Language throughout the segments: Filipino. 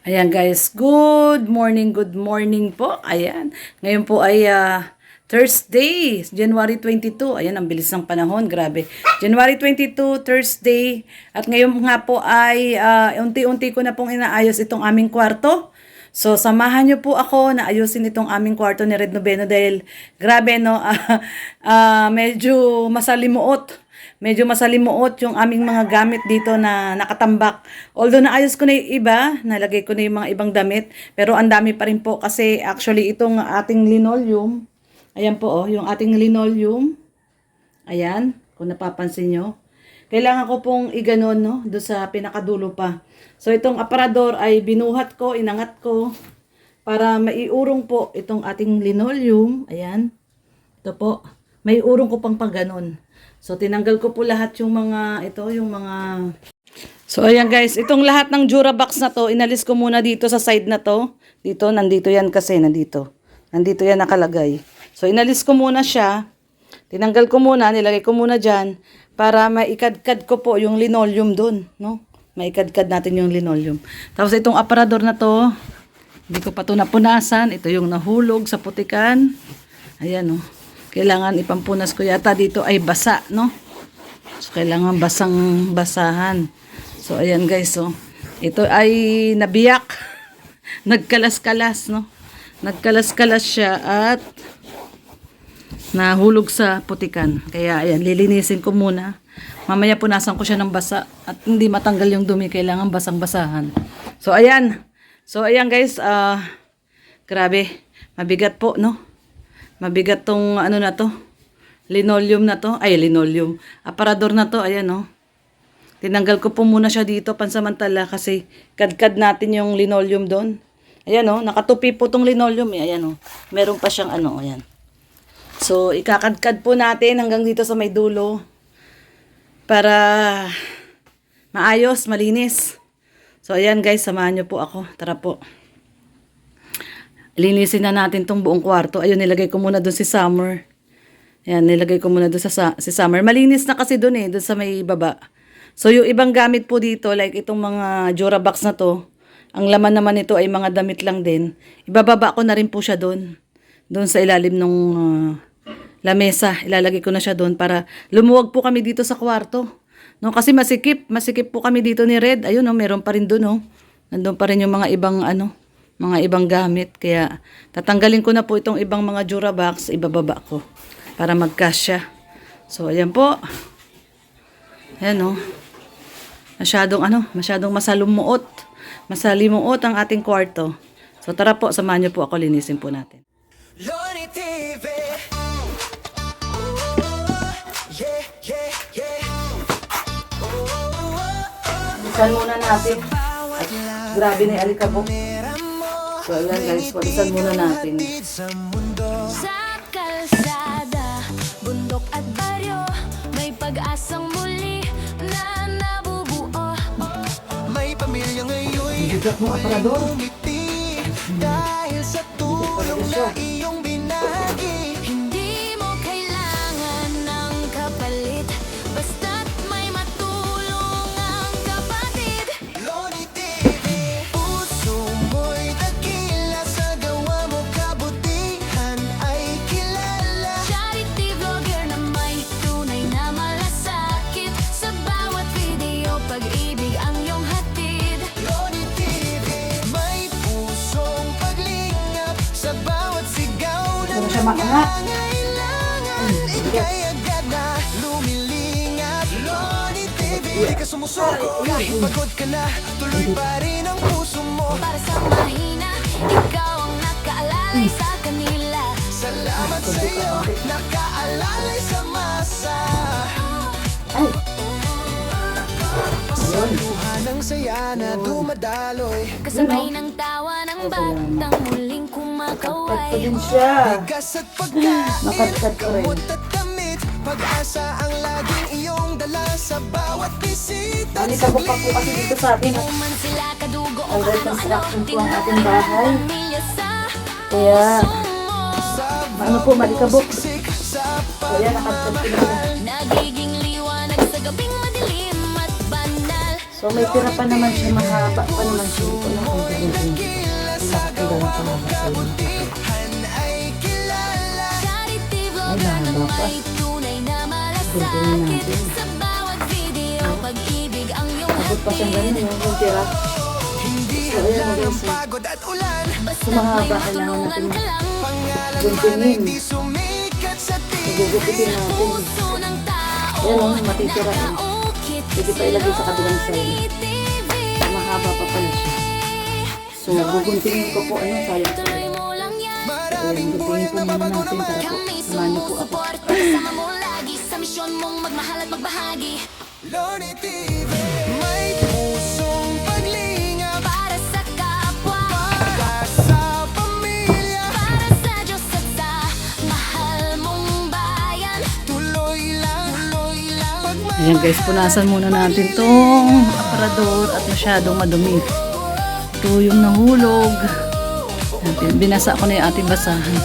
Ayan guys, good morning po. Ayan, ngayon po ay Thursday, January 22. Ayan, ang bilis ng panahon, grabe. January 22, Thursday. At ngayon nga po ay unti-unti ko na pong inaayos itong aming kwarto. So, samahan niyo po ako na ayusin itong aming kwarto ni Red Noveno dahil grabe no, medyo masalimuot. Medyo masalimuot yung aming mga gamit dito na nakatambak. Although naayos ko na yung iba, nalagay ko na yung mga ibang damit, pero ang dami pa rin po kasi actually itong ating linoleum, ayan po oh, yung ating linoleum, ayan, kung napapansin nyo, kailangan ko pong iganon no, doon sa pinakadulo pa. So itong aparador ay binuhat ko, inangat ko, para maiurong po itong ating linoleum, ayan, ito po, may urong ko pang pagganon. So, tinanggal ko po lahat yung mga, So, ayan guys, itong lahat ng Durabox na to, inalis ko muna dito sa side na to. Dito, nandito yan kasi, nandito. Nandito yan nakalagay. So, inalis ko muna siya. Tinanggal ko muna, nilagay ko muna dyan, para maikadkad ko po yung linoleum dun, no? Maikadkad natin yung linoleum. Tapos, itong aparador na to, hindi ko pa to napunasan. Ito yung nahulog sa putikan. Ayan, no? Kailangan ipampunas ko yata dito ay basa, no? So, kailangan basahan. So, ayan guys, so. Ito ay nabiyak. Nagkalas-kalas, no? Nagkalas-kalas siya at nahulog sa putikan. Kaya, ayan, lilinisin ko muna. Mamaya punasan ko siya ng basa at hindi matanggal yung dumi. Kailangan basang-basahan. So, ayan. So, ayan guys, grabe. Mabigat po, no? Mabigat tong ano na to. Linoleum na to. Ay, linoleum. Aparador na to. Ayan, no. Tinanggal ko po muna siya dito pansamantala kasi kadkad natin yung linoleum doon. Ayan, no. Nakatupi po tong linoleum. Ayan, no. Meron pa siyang ano. Ayan. So, ikakadkad po natin hanggang dito sa may dulo para maayos, malinis. So, ayan guys. Samahan nyo po ako. Tara po. Linisin na natin tong buong kwarto. Ayun, nilagay ko muna doon si Summer. Ayan, nilagay ko muna doon si Summer. Malinis na kasi doon doon sa may baba. So, yung ibang gamit po dito, like itong mga Durabox na to, ang laman naman nito ay mga damit lang din. Ibababa ko na rin po siya doon. Doon sa ilalim ng lamesa. Ilalagay ko na siya doon para lumuwag po kami dito sa kwarto. No, kasi masikip po kami dito ni Red. Ayun, no, meron pa rin doon, no. Nandun pa rin yung mga ibang mga ibang gamit. Kaya tatanggalin ko na po itong ibang mga Durabox, ibababa ko para magkasya. So ayan po. Ayan, no. Masyadong masalimuot. Masalimuot ang ating kwarto. So tara po, samahan niyo po ako, linisin po natin. Loni TV. Linisan muna natin. At grabe na yung alikabok. So, ayan guys, walisan muna natin. Sa kalsada, bundok at baryo, may pag-asang muli na nabubuo. May pamilya ngayon ay umiti dahil sa tulong na iyong binagi. Hindi mo kailangan ng kapalit, basta't may matulong ang kapatid. Loni TV. Puso mo'y dakila, sa gawa mo kabutihan ay kilala. Charity vlogger na may tunay na malasakit, sa bawat video pag-ibig ang iyong hatid. Loni TV. May pusong paglingap, sa bawat sigaw ng nangangailangan. Ika'y agad na lumilingap. Loni TV. Di ka sumusuko kahit pagod ka na, tuloy pa rin ang puso mo. Para sa mahina, ikaw ang nakaalalay sa kanila. Salamat sa'yo, nakaalalay sa masa. Pasuhan ng saya na dumadaloy, kasabay ng tawa ng batang muling kumakaway. Bigas at pagkain, gamot at damit, pag-asa ang laging iyong dala sa bawat bisita. Alikabok pa po kasi dito sa atin. Man sila kadugo o Under ano-ano, construction po ang ating bahay. pamilya sa Kaya, puso mo. malikabok. Sa So, ayan, nakadkad ko na. nagiging liwanag sa gabing madilim at banal. So, may tira pa naman siya, mahaba pa naman siya. Ito lang ang gagawin. kabutihan ay kilala. Charity vlogger ng may tunay na malasakit. Sa bawat video, pag-ibig ang iyong hatid. Hindi handa ng pagod at ulan. Basta may matulungan ka lang. Pangalan man ay di sumikat sa TV. Sa puso ng tao, nakaukit sila TV. Mahaba pa pala siya. So, guguntingin ko po, sayang. Tuloy mo lang yan. Guguntingin po muna natin para po. Kami Samahan niyo po ako. sumusuporta. Kasama mo lagi sa misyon mong magmahal at magbahagi. Loni TV, may pusong paglingap para sa kapwa, para sa pamilya, para sa Diyos at sa mahal mong bayan. Tuloy lang pagmamahal. Ayan guys, punasan muna natin tong aparador at masyadong madumi. Ito yung nahulog. Ayan, binasa ko na yung ating basahan.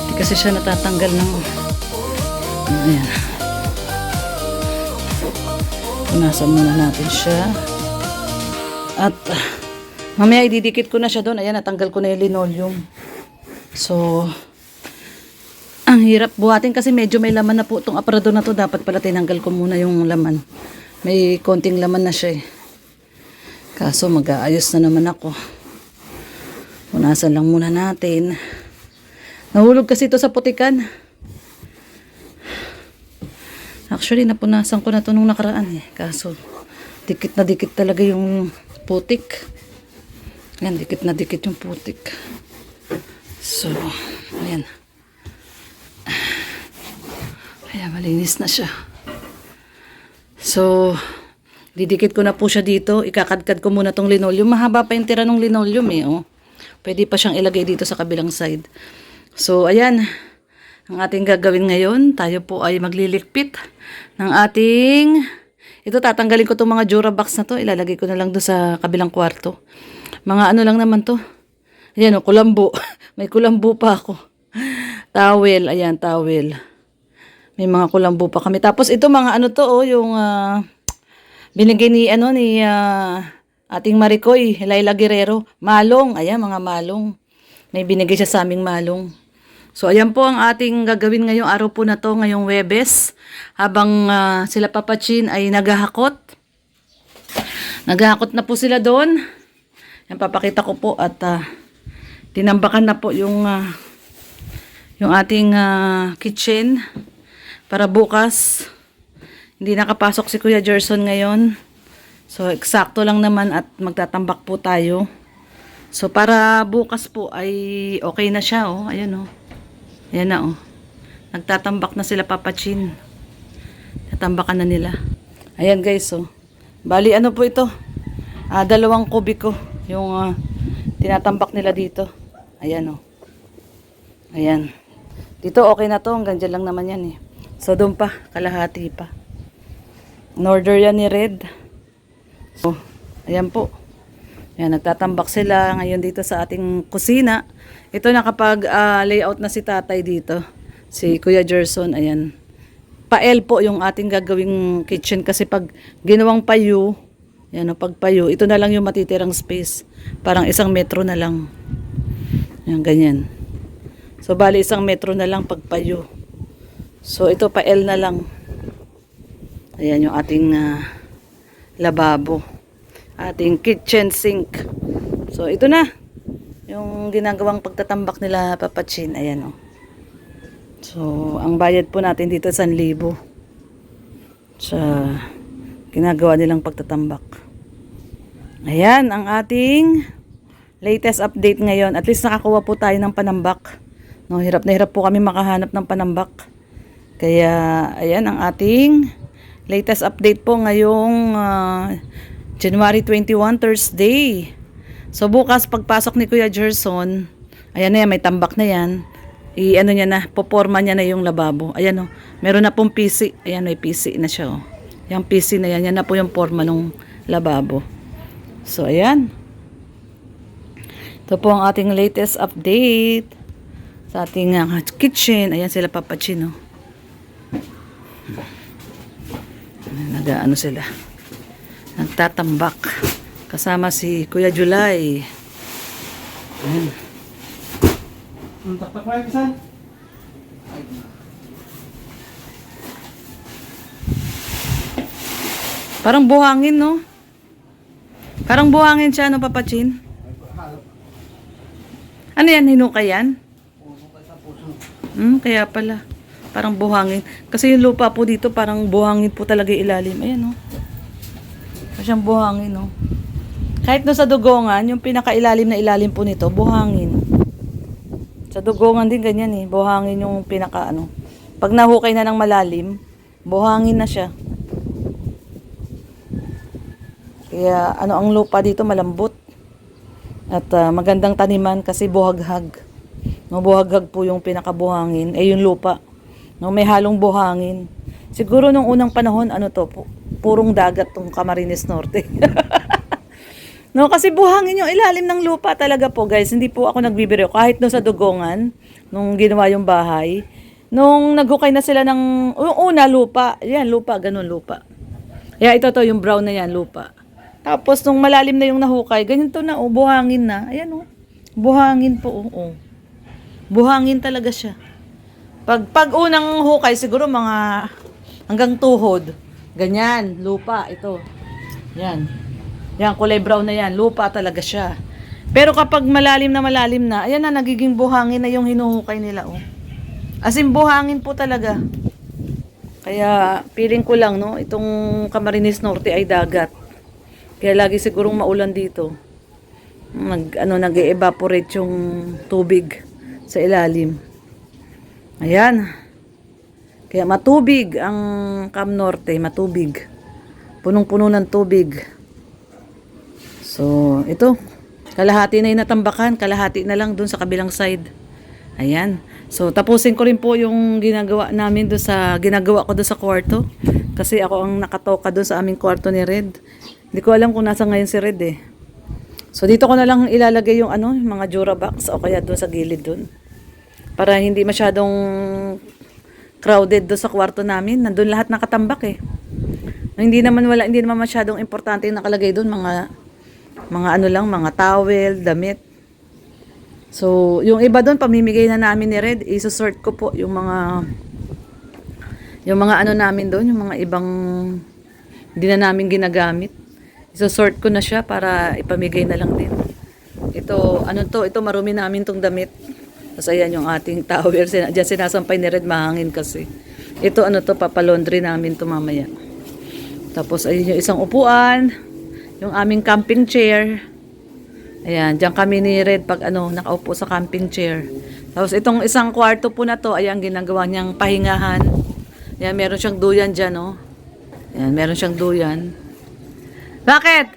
Hindi kasi siya natatanggal ng... Ayan. Punasan muna natin siya. At mamaya ididikit ko na siya doon. Ayan, natanggal ko na yung linoleum. So, ang hirap buhatin kasi medyo may laman na po itong aparador na to. Dapat pala tinanggal ko muna yung laman. May konting laman na siya eh. Kaso mag-aayos na naman ako. Punasan lang muna natin. Nahulog kasi ito sa putikan. Actually, napunasan ko na ito nung nakaraan eh. Kaso, dikit na dikit talaga yung putik. Ayan, dikit na dikit yung putik. So, ayan. Ayan, malinis na siya. So, didikit ko na po siya dito. Ikakadkad ko muna tong linoleum. Mahaba pa yung tira ng linoleum eh. Oh. Pwede pa siyang ilagay dito sa kabilang side. So, ayan. Ang ating gagawin ngayon, tayo po ay maglilikpit ng ating... Ito, tatanggalin ko itong mga Durabox na to. Ilalagay ko na lang doon sa kabilang kwarto. Mga ano lang naman to. Ayan o, kulambo. May kulambo pa ako. Towel. Ayan, towel. May mga kulambo pa kami. Tapos ito mga ano to, oh, yung... binigay ni ating Maricoy, Laila Guerrero, malong, ayan mga malong. May binigay siya sa aming malong. So ayan po ang ating gagawin ngayong araw po na to, ngayong Webes, habang sila Papa Chin ay naghahakot. Naghahakot na po sila doon. Yan, papakita ko po at tinambakan na po yung ating kitchen para bukas. Hindi nakapasok si Kuya Gerson ngayon. So, eksakto lang naman at magtatambak po tayo. So, para bukas po ay okay na siya, oh. Ayan, oh. Ayan na, oh. Nagtatambak na sila Papa Chin. Natambakan na nila. Ayan, guys, oh. Bali, ano po ito? 2 kubiko yung tinatambak nila dito. Ayan, oh. Ayan. Dito, okay na to. Hanggang dyan lang naman yan, eh. So, doon pa. Kalahati pa. In-order yan ni Red. So, ayan po. Ayan, nagtatambak sila ngayon dito sa ating kusina. Ito nakapag layout na si tatay dito. Si Kuya Gerson, ayan. Pa-L po yung ating gagawing kitchen kasi pag ginawang payo, yan o, pag payo, ito na lang yung matitirang space. Parang 1 metro na lang. Ayan, ganyan. So, bali 1 metro na lang pag payo. So, ito pa-L na lang. Ayan yung ating lababo. Ating kitchen sink. So, ito na. Yung ginagawang pagtatambak nila Papa Chin. Ayan o. So, ang bayad po natin dito 1,000. Sa ginagawa nilang pagtatambak. Ayan ang ating latest update ngayon. At least nakakuha po tayo ng panambak. No, hirap na hirap po kami makahanap ng panambak. Kaya, ayan ang ating latest update po ngayong January 21, Thursday. So bukas pagpasok ni Kuya Gerson, ayan na yan, may tambak na yan. I-ano niya na, poporma niya na yung lababo. Ayan o, meron na pong PC. Ayan, may PC na siya o. Yung PC na yan, yan na po yung porma ng lababo. So ayan. Ito po ang ating latest update sa ating kitchen. Ayan sila Papa Chin o. Nag-ano sila, nagtatambak kasama si Kuya July. Ayan. Ang taktak na yung isan. Parang buhangin, no? Parang buhangin siya, no, Papa Chin? Ano yan? Hinukay yan? Kaya pala. Parang buhangin. Kasi yung lupa po dito, parang buhangin po talaga yung ilalim. Ayan, no? Siyang buhangin, no? Kahit no sa dugongan, yung pinakailalim na ilalim po nito, buhangin. Sa dugongan din ganyan eh. Buhangin yung pinaka ano. Pag nahukay na ng malalim, buhangin na siya. Kaya ano ang lupa dito malambot. At magandang taniman kasi buhaghag. No, buhaghag po yung pinakabuhangin. Eh yung lupa. No, may halong buhangin. Siguro nung unang panahon, ano to, purong dagat tong Camarines Norte. No, kasi buhangin yung ilalim ng lupa talaga po, guys. Hindi po ako nagbibiro. Kahit no sa dugongan, nung ginawa yung bahay, nung naghukay na sila ng, yung una, lupa. Yan, lupa, ganun, lupa. Kaya ito to, yung brown na yan, lupa. Tapos, nung malalim na yung nahukay, ganyan to na, oh, buhangin na. Ayan, oh. Buhangin po, oh. Buhangin talaga siya. Pag unang hukay, siguro mga hanggang tuhod. Ganyan, lupa, ito. Yan. Yan, kulay brown na yan. Lupa talaga siya. Pero kapag malalim na, ayan na, nagiging buhangin na yung hinuhukay nila, oh. As in, buhangin po talaga. Kaya, feeling ko lang, no, itong Camarines Norte ay dagat. Kaya lagi sigurong maulan dito. Nag-evaporate yung tubig sa ilalim. Ayan. Kaya matubig ang Cam Norte, matubig. Punong-puno ng tubig. So, ito. Kalahati na yung natambakan, kalahati na lang dun sa kabilang side. Ayan. So, tapusin ko rin po yung ginagawa namin doon sa, ginagawa ko doon sa kwarto. Kasi ako ang nakatoka doon sa aming kwarto ni Red. Hindi ko alam kung nasa ngayon si Red eh. So, dito ko na lang ilalagay yung ano, yung mga Durabox o kaya doon sa gilid doon. Para hindi masyadong crowded doon sa kwarto namin. Nandun lahat nakatambak eh. Hindi naman masyadong importante yung nakalagay doon, mga ano lang, mga towel, damit. So, yung iba doon pamimigay na namin ni Red, isusort ko po yung mga ano namin doon, yung mga ibang hindi na namin ginagamit. Isusort ko na siya para ipamigay na lang din. Ito, ano to, ito marumi namin tong damit. Tapos ayan yung ating towel, diyan sinasampay ni Red, mahangin kasi. Ito ano to, papalaundry namin to mamaya. Tapos ayun yung isang upuan, yung aming camping chair. Ayan, diyan kami ni Red pag ano, nakaupo sa camping chair. Tapos itong isang kwarto po na to, ayan, ginagawa niyang pahingahan. Ayan, meron siyang duyan dyan, oh. Ayan, meron siyang duyan. Bakit?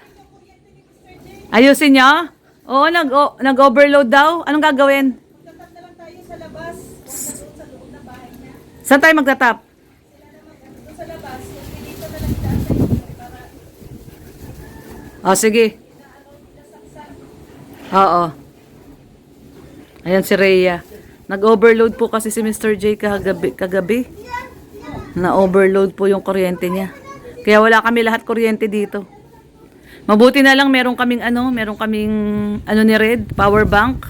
Ayusin niyo? Oo, nag-overload daw. Anong gagawin? Magtatap na lang tayo sa labas. Sa loob ng bahay niya. Saan tayo magtatap? Doon sa labas. Dito na lang daan sa inyo para Oh, sige. Oo. Ayan si Rhea. Nag-overload po kasi si Mr. J kagabi. Na-overload po yung kuryente niya. Kaya wala kami lahat kuryente dito. Mabuti na lang meron kaming ni Red, power bank.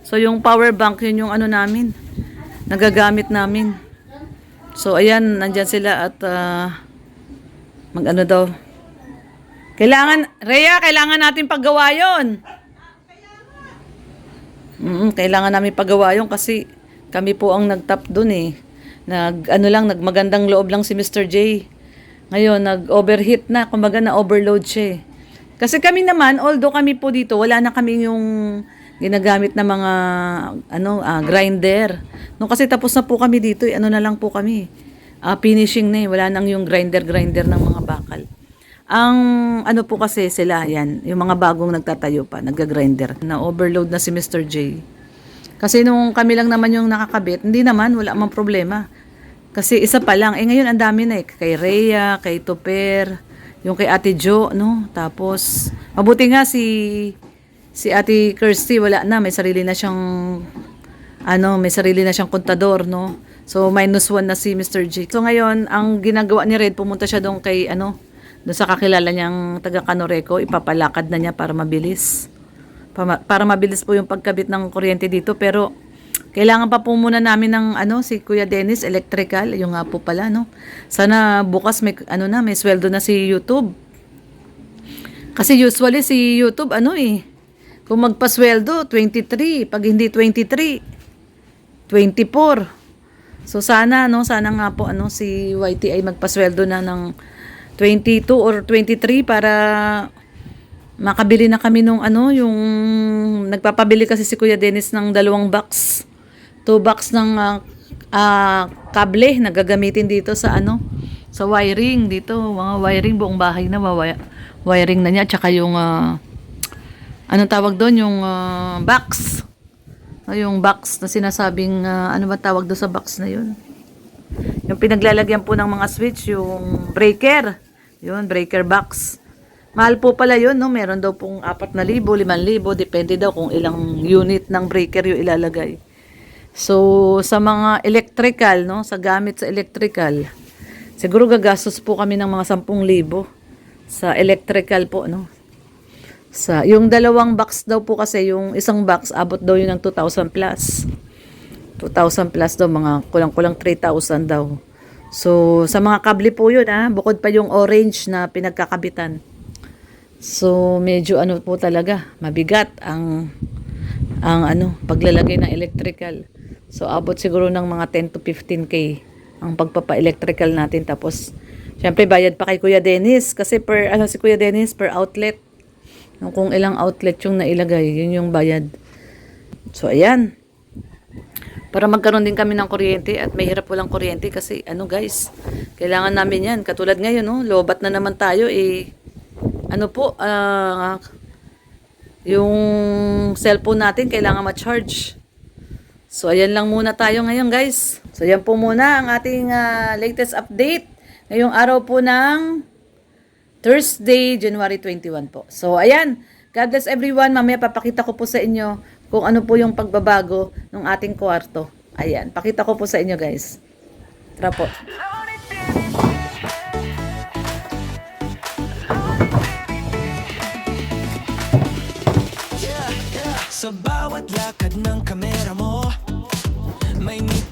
So yung power bank yun yung ano namin, nagagamit namin. So ayan, nandyan sila at mag-ano daw. Kailangan natin paggawa yun. Kailangan namin paggawa yun kasi kami po ang nagtap dun eh. Nagmagandang loob lang si Mr. J. Ngayon, nag-overheat na, kumbaga na-overload siya eh. Kasi kami naman, although kami po dito, wala na kami yung ginagamit na mga grinder. No, kasi tapos na po kami dito, ano na lang po kami. Finishing na eh, wala nang yung grinder ng mga bakal. Ang ano po kasi sila, yan, yung mga bagong nagtatayo pa, nagga-grinder. Na-overload na si Mr. J. Kasi nung kami lang naman yung nakakabit, hindi naman, wala mang problema. Kasi isa pa lang, ngayon ang dami na eh, kay Rhea, kay Tupper, yung kay Ate Jo, no? Tapos, mabuti nga si Ate Kirsty, wala na, may sarili na siyang kontador, no? So, -1 na si Mr. J. So, ngayon, ang ginagawa ni Red, pumunta siya doon kay, doon sa kakilala niyang taga Canoreco, ipapalakad na niya para mabilis. Para mabilis po yung pagkabit ng kuryente dito, pero Kailangan pa po muna namin ng si Kuya Dennis electrical, yung nga po pala no. Sana bukas may may sweldo na si YouTube. Kasi usually si YouTube kung magpasweldo 23, pag hindi 23, 24. So sana nga po si YT ay magpasweldo na ng 22 or 23 para makabili na kami nung yung nagpapabili kasi si Kuya Dennis ng 2 box. 2 box ng kable na gagamitin dito sa sa wiring dito, mga wiring buong bahay na wiring na niya, tsaka yung anong tawag doon, yung box. Yung box na sinasabing ano ba tawag doon sa box na yun? Yung pinaglalagyan po ng mga switch, yung breaker. Yun, breaker box. Mahal po pala yun, no? Meron daw pong 4,000, 5,000, depende daw kung ilang unit ng breaker yung ilalagay. So, sa mga electrical, no? Sa gamit sa electrical, siguro gagastos po kami ng mga 10,000 sa electrical po, no? Yung 2 box daw po kasi, yung isang box, abot daw yun ng 2,000 plus. 2,000 plus daw, mga kulang-kulang 3,000 daw. So, sa mga kable po yun, bukod pa yung orange na pinagkakabitan. So, medyo po talaga, mabigat ang paglalagay ng electrical. So, abot siguro ng mga 10 to 15K ang pagpapa-electrical natin. Tapos, syempre, bayad pa kay Kuya Dennis. Kasi si Kuya Dennis, per outlet. Kung ilang outlet yung nailagay, yun yung bayad. So, ayan. Para magkaroon din kami ng kuryente at may hirap walang kuryente kasi guys, kailangan namin yan. Katulad ngayon, lobat na naman tayo yung cellphone natin kailangan ma-charge. So, ayan lang muna tayo ngayon, guys. So, ayan po muna ang ating latest update. Ngayong araw po ng Thursday, January 21 po. So, ayan. God bless everyone. Mamaya papakita ko po sa inyo kung ano po yung pagbabago ng ating kwarto. Ayan. Pakita ko po sa inyo, guys. Tara po. Sa bawat lakad ng kamera mo, may ngiti